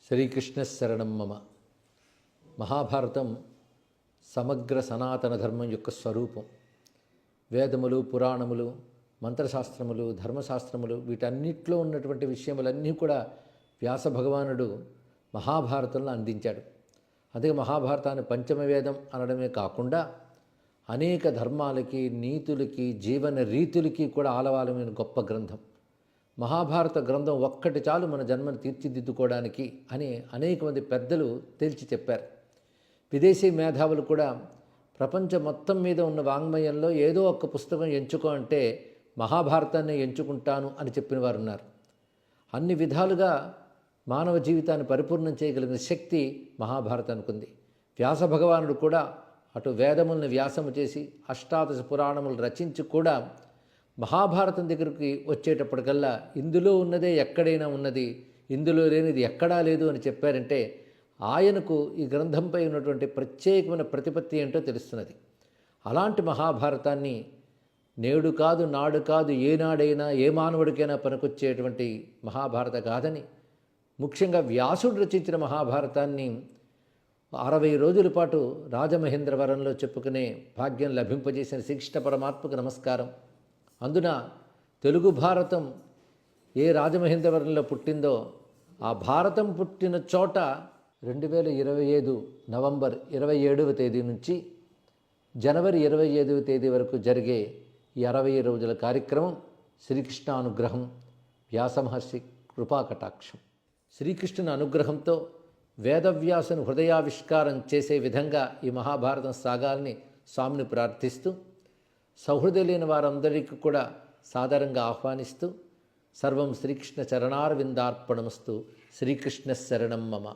శ్రీకృష్ణ శరణం మమ. మహాభారతం సమగ్ర సనాతన ధర్మం యొక్క స్వరూపం. వేదములు, పురాణములు, మంత్రశాస్త్రములు, ధర్మశాస్త్రములు వీటన్నిటిలో ఉన్నటువంటి విషయములన్నీ కూడా వ్యాస భగవానుడు మహాభారతంలో అందించాడు. అదే మహాభారతాన్ని పంచమవేదం అనడమే కాకుండా అనేక ధర్మాలకి, నీతులకి, జీవన రీతులకి కూడా ఆలవాలమైన గొప్ప గ్రంథం. మహాభారత గ్రంథం ఒక్కటి చాలు మన జన్మను తీర్చిదిద్దుకోవడానికి అని అనేక మంది పెద్దలు తేల్చి చెప్పారు. విదేశీ మేధావులు కూడా ప్రపంచం మొత్తం మీద ఉన్న వాంగ్మయంలో ఏదో ఒక్క పుస్తకం ఎంచుకో అంటే మహాభారతాన్ని ఎంచుకుంటాను అని చెప్పిన వారు ఉన్నారు. అన్ని విధాలుగా మానవ జీవితాన్ని పరిపూర్ణం చేయగలిగిన శక్తి మహాభారతానికి ఉంది. వ్యాస భగవానుడు కూడా అటు వేదములను వ్యాసము చేసి అష్టాదశ పురాణములు రచించి కూడా మహాభారతం దగ్గరికి వచ్చేటప్పటికల్లా ఇందులో ఉన్నదే ఎక్కడైనా ఉన్నది, ఇందులో లేనిది ఎక్కడా లేదు అని చెప్పారంటే ఆయనకు ఈ గ్రంథంపై ఉన్నటువంటి ప్రత్యేకమైన ప్రతిపత్తి ఏంటో తెలుస్తున్నది. అలాంటి మహాభారతాన్ని నేడు కాదు, నాడు కాదు, ఏనాడైనా ఏ మానవుడికైనా పనికొచ్చేటువంటి మహాభారత గాథని, ముఖ్యంగా వ్యాసుడు రచించిన మహాభారతాన్ని 60 రోజుల పాటు రాజమహేంద్రవరంలో చెప్పుకునే భాగ్యం లభింపజేసిన శ్రీకృష్ణ పరమాత్మకు నమస్కారం. అందున తెలుగు భారతం ఏ రాజమహేంద్రవరంలో పుట్టిందో ఆ భారతం పుట్టిన చోట 2025 నవంబర్ 27వ తేదీ నుంచి జనవరి 25వ తేదీ వరకు జరిగే ఈ 60 రోజుల కార్యక్రమం శ్రీకృష్ణ అనుగ్రహం, వ్యాసమహర్షి కృపాకటాక్షం. శ్రీకృష్ణుని అనుగ్రహంతో వేదవ్యాసును హృదయావిష్కారం చేసే విధంగా ఈ మహాభారతం సాగాలని స్వామిని ప్రార్థిస్తూ, సౌహృదయులైన వారందరికీ కూడా సాదరంగా ఆహ్వానిస్తూ, సర్వం శ్రీకృష్ణ చరణారవిందార్పణమస్తు. శ్రీకృష్ణ శరణం మమ.